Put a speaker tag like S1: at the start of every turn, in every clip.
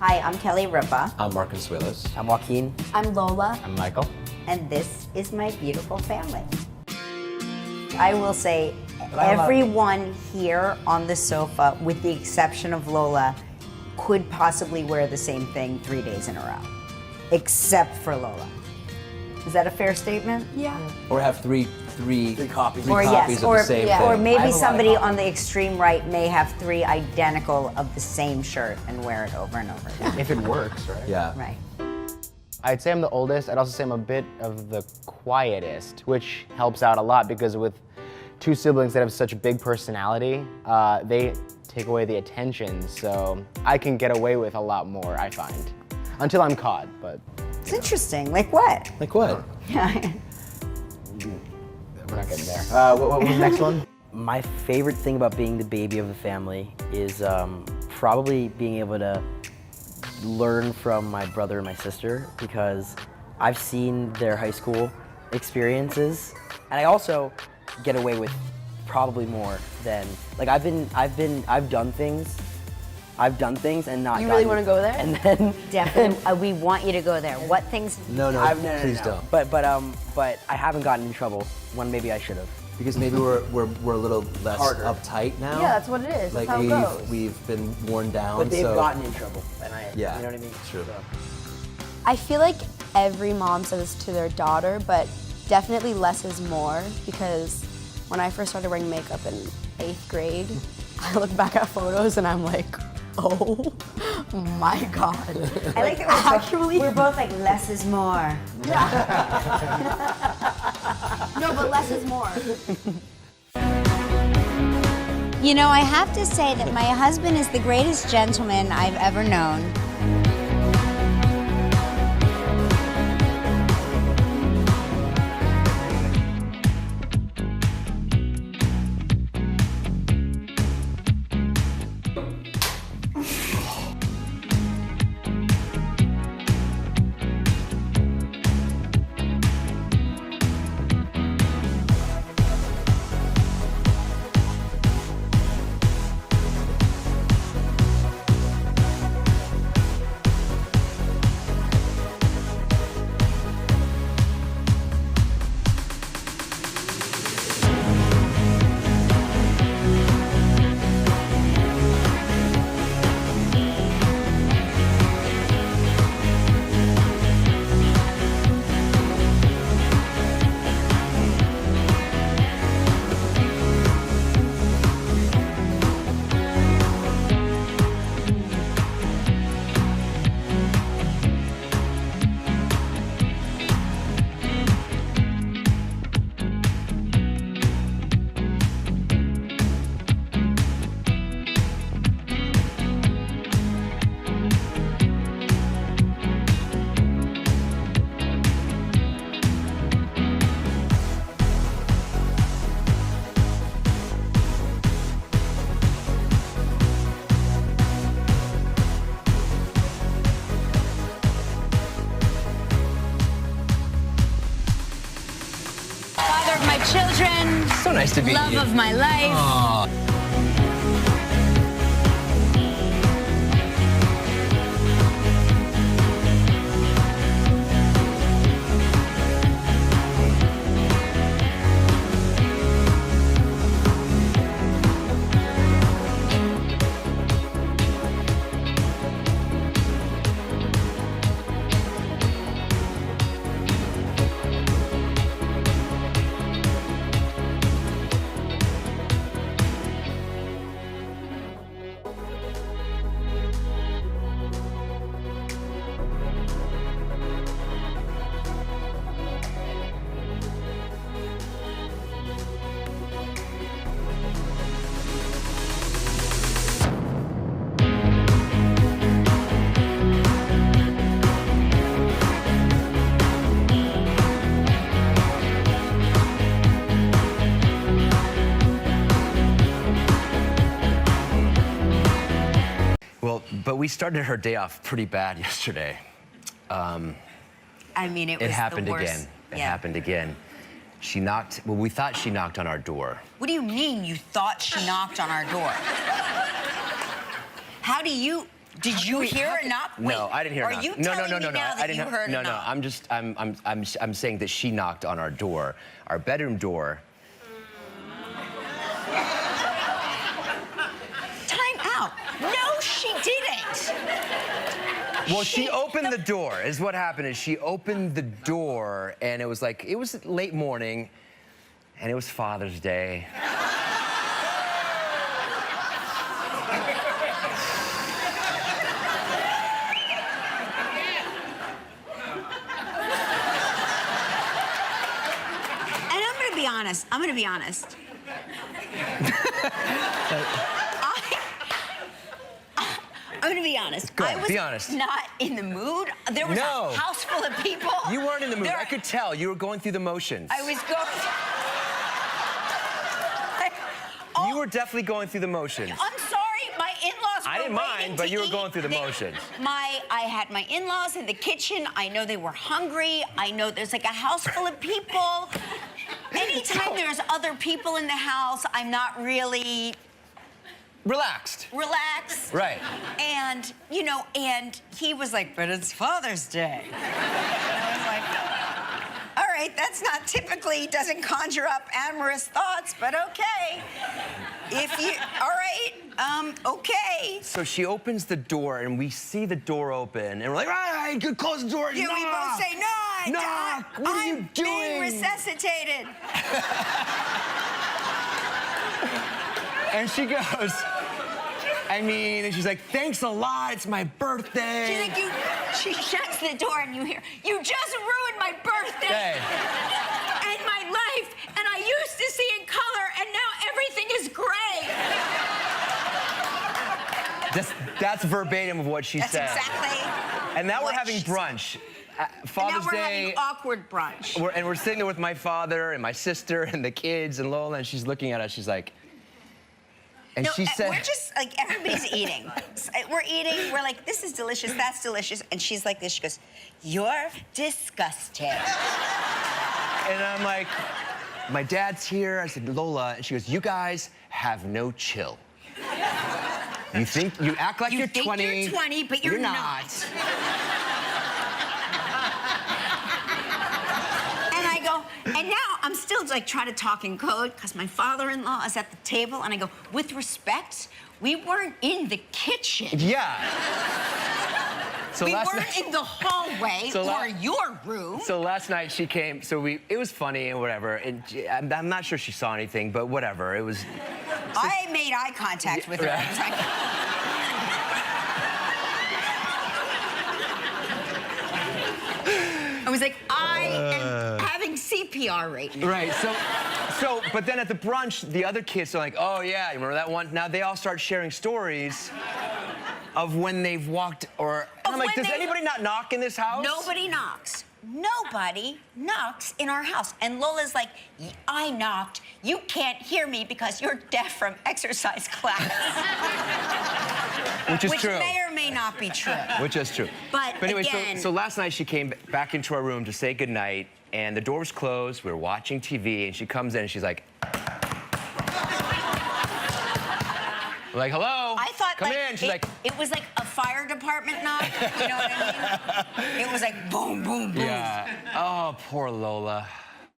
S1: Hi, I'm Kelly Ripa.
S2: I'm Mark Consuelos.
S3: I'm Joaquin.
S1: I'm Lola.
S3: I'm Michael.
S1: And this is my beautiful family. I will say, everyone here on the sofa, with the exception of Lola, could possibly wear the same thing 3 days in a row, except for Lola. Is that a fair statement?
S4: Yeah.
S2: Or have three copies
S1: Or
S2: of
S1: yes,
S2: the same thing.
S1: or
S3: I
S1: maybe
S3: have a lot of
S1: somebody
S3: copies.
S1: on the extreme right may have 3 identical of the same shirt and wear it over and over again.
S3: If it works, right?
S2: Yeah.
S1: Right.
S3: I'd say I'm the oldest. I'd also say I'm a bit of the quietest, which helps out a lot because with 2 siblings that have such a big personality, they take away the attention, so I can get away with a lot more, I find. Until I'm caught, but...
S1: It's interesting. Like what?
S2: Like what?
S3: We're not getting there. What was the next one?
S5: My favorite thing about being the baby of the family is probably being able to learn from my brother and my sister, because I've seen their high school experiences, and I also get away with probably more than, like, I've done things and not.
S4: You really
S5: gotten-
S4: want to go there?
S5: And then
S1: Definitely. We want you to go there. What things?
S2: No, please don't.
S5: But I haven't gotten in trouble when maybe I should have.
S2: Because maybe we're a little less
S5: Harder.
S2: uptight now.
S4: Yeah, that's what it is.
S2: Like
S4: That's how it goes.
S2: we've been worn down.
S5: But they've
S2: so
S5: gotten in trouble, and
S2: Yeah,
S5: you know what I mean.
S2: true.
S5: So.
S4: I feel like every mom says this to their daughter, but definitely less is more, because when I first started wearing makeup in 8th grade, I look back at photos and I'm like, oh my God.
S1: I like that we're both like less is more.
S4: No, but less is more.
S1: You know, I have to say that my husband is the greatest gentleman I've ever known. Father of my children.
S2: So nice to meet
S1: Love
S2: you.
S1: of my life.
S6: Well, but we started her day off pretty bad yesterday.
S1: I mean, it was
S6: It happened
S1: the worst.
S6: again. It
S1: Yeah.
S6: happened again. She knocked, well, we thought she knocked on our door.
S1: What do you mean you thought she knocked on our door? How do you... Did you hear a knock? Wait,
S6: No, I didn't hear a knock.
S1: Are you
S6: no,
S1: telling me now that you heard a
S6: no,
S1: knock?
S6: I'm saying that she knocked on our door, our bedroom door.
S1: Time out. No, she didn't.
S6: Well, she opened the door, is what happened. Is she opened the door, and it was late morning, and it was Father's Day.
S1: I'm gonna be honest. I'm gonna be honest.
S6: Go ahead,
S1: I was
S6: be honest.
S1: not in the mood. There was
S6: No.
S1: a house full of people.
S6: You weren't in the mood.
S1: There-
S6: I could tell. You were going through the motions.
S1: I was going.
S6: You were definitely going through the motions.
S1: I'm sorry, my in-laws were
S6: I didn't mind,
S1: waiting
S6: but
S1: to
S6: you were
S1: eat.
S6: going through the motions.
S1: I had my in-laws in the kitchen. I know they were hungry. I know there's like a house full of people. Anytime there's other people in the house, I'm not really
S6: Relaxed.
S1: relaxed.
S6: Right.
S1: And, and he was like, but it's Father's Day. And I was like, all right, that's not typically, doesn't conjure up amorous thoughts, but okay. All right, okay.
S6: So she opens the door, and we see the door open, and we're like, all right, good, close the door.
S1: Yeah, we both say, no,
S6: what are you
S1: I'm
S6: doing?
S1: being resuscitated.
S6: And she goes, and she's like, thanks a lot, it's my birthday.
S1: She's like, she shuts the door and you hear, you just ruined my birthday and my life, and I used to see in color, and now everything is gray.
S6: That's verbatim of what she
S1: That's
S6: said.
S1: exactly.
S6: And now we're
S1: what
S6: having
S1: she
S6: brunch.
S1: And
S6: Father's
S1: now we're
S6: Day.
S1: having awkward brunch.
S6: We're sitting there with my father and my sister and the kids and Lola, and she's looking at us. She's like, and she said,
S1: we're just like, everybody's eating. We're eating. We're like, this is delicious. That's delicious. And she's like this. She goes, you're disgusting.
S6: and I'm like, my dad's here. I said, Lola, and she goes, you guys have no chill. You act like you're 20.
S1: You're 20, but you're not. And I go, and now I'm still like trying to talk in code because my father-in-law is at the table, and I go, with respect, we weren't in the kitchen.
S6: Yeah. So
S1: We
S6: last
S1: weren't
S6: night,
S1: in the hallway or your room.
S6: So last night she came, it was funny and whatever, and I'm not sure she saw anything, but whatever, it was...
S1: I made eye contact with her.
S6: Right.
S1: I was like, I am having CPR right now.
S6: Right, but then at the brunch, the other kids are like, oh yeah, you remember that one? Now they all start sharing stories of when they've walked, and I'm like, does anybody not knock in this house?
S1: Nobody knocks. Nobody knocks in our house. And Lola's like, I knocked. You can't hear me because you're deaf from exercise class.
S6: Which is true.
S1: Which may or may not be true.
S6: Which is true.
S1: But
S6: anyway,
S1: again,
S6: so last night she came back into our room to say goodnight, and the door was closed. We were watching TV, and she comes in, and she's like, we're like, hello?
S1: I thought
S6: come in. She's like,
S1: it was like a fire department knock. You know what I mean? It was like boom, boom, boom.
S6: yeah. Oh, poor Lola.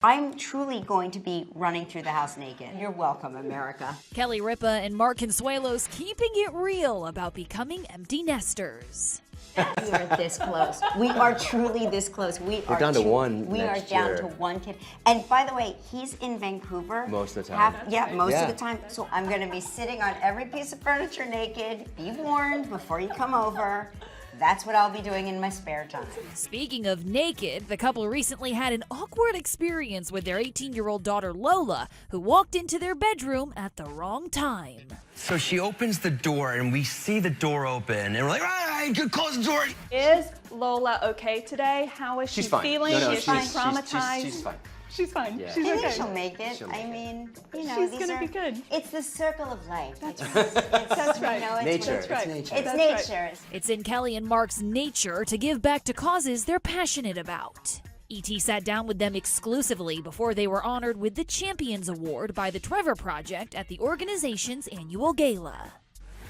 S1: I'm truly going to be running through the house naked. You're welcome, America.
S7: Kelly Ripa and Mark Consuelos keeping it real about becoming empty nesters.
S1: We are this close. We are truly this close. We're
S2: down to one
S1: We are
S2: next
S1: down
S2: year.
S1: to one kid. And by the way, he's in Vancouver.
S2: Most of the time.
S1: Most of the time. So I'm going to be sitting on every piece of furniture naked. Be warned before you come over. That's what I'll be doing in my spare time.
S7: Speaking of naked, the couple recently had an awkward experience with their 18-year-old daughter Lola, who walked into their bedroom at the wrong time.
S6: So she opens the door, and we see the door open, and we're like, all right, good, close the door.
S8: Is Lola okay today? How is she
S2: She's fine.
S8: feeling?
S2: No,
S8: Is she traumatized?
S2: She's fine.
S8: She's fine.
S2: Yeah.
S8: She's
S1: I think
S8: okay.
S1: she'll make it.
S2: She'll make
S1: I mean, you know,
S8: She's
S1: these
S8: gonna
S1: are,
S8: be good.
S1: It's the circle of life. That's
S8: right.
S2: Nature.
S8: That's right.
S2: It's nature.
S1: It's
S8: That's
S1: nature.
S7: It's in Kelly and Mark's nature to give back to causes they're passionate about. E.T. sat down with them exclusively before they were honored with the Champions Award by the Trevor Project at the organization's annual gala.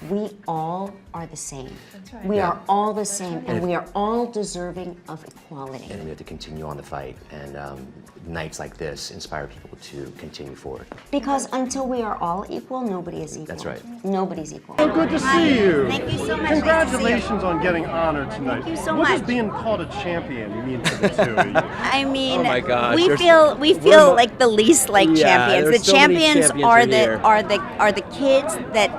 S1: we all are the same. We are all the same, and we are all deserving of equality.
S9: And we have to continue on the fight, and nights like this inspire people to continue forward.
S1: Because until we are all equal, nobody is equal.
S9: That's right.
S1: Nobody's equal.
S10: So good to see you.
S1: Thank you so much.
S10: Congratulations on getting honored tonight.
S1: Thank you so
S10: What
S1: much.
S10: does being called a champion mean to the two of you?
S1: I mean,
S9: Oh my gosh,
S1: we
S9: there's-
S1: feel like the least like champions.
S9: there's
S1: The
S9: so many
S1: champions
S9: champions
S1: are
S9: in here.
S1: are the kids that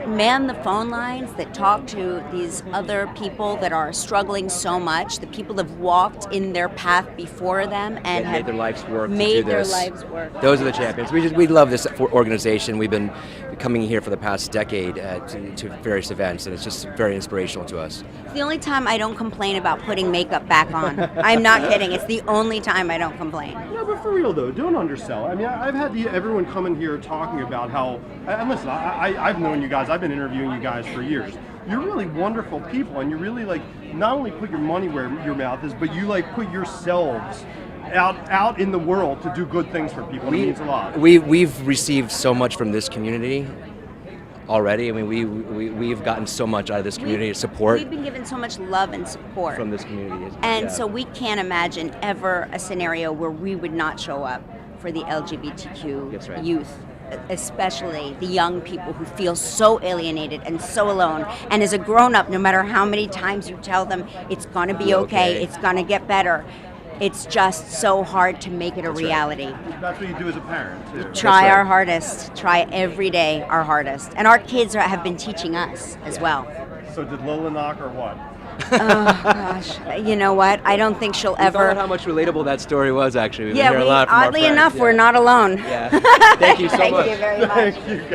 S1: man the phone lines, that talk to these other people that are struggling so much. The people that have walked in their path before them and
S9: That
S1: have
S9: made their life's work to do
S1: made their
S9: this.
S1: lives work.
S9: Those are the champions. We love this organization. We've been coming here for the past decade to various events, and it's just very inspirational to us.
S1: It's the only time I don't complain about putting makeup back on. I'm not kidding. It's the only time I don't complain.
S10: No, but for real though, don't undersell. I mean, I've had everyone come in here talking about how, and listen, I've known you guys, I've been interviewing you guys for years. You're really wonderful people, and you really like not only put your money where your mouth is, but you like put yourselves out in the world to do good things for people. And it means a lot.
S9: We've received so much from this community already. I mean, we've gotten so much out of this community support
S1: We've been given so much love and support.
S9: from this community.
S1: And
S9: Yeah.
S1: so we can't imagine ever a scenario where we would not show up for the LGBTQ
S9: That's right.
S1: youth, especially the young people who feel so alienated and so alone. And as a grown-up, no matter how many times you tell them it's going to be okay, it's going to get better, it's just so hard to make it a reality.
S10: That's what you do as a parent too.
S1: Try
S9: right.
S1: our hardest. Try every day our hardest. And our kids have been teaching us as well.
S10: So did Lola knock or what?
S1: Oh gosh, you know what? I don't think she'll
S9: We found out
S1: ever.
S9: how much relatable that story was. Actually, we
S1: Yeah,
S9: hear a lot from our
S1: oddly
S9: friends.
S1: enough,
S9: Yeah.
S1: we're not alone.
S9: Yeah. Thank you so much.
S1: Thank you very much.
S10: Thank you, guys.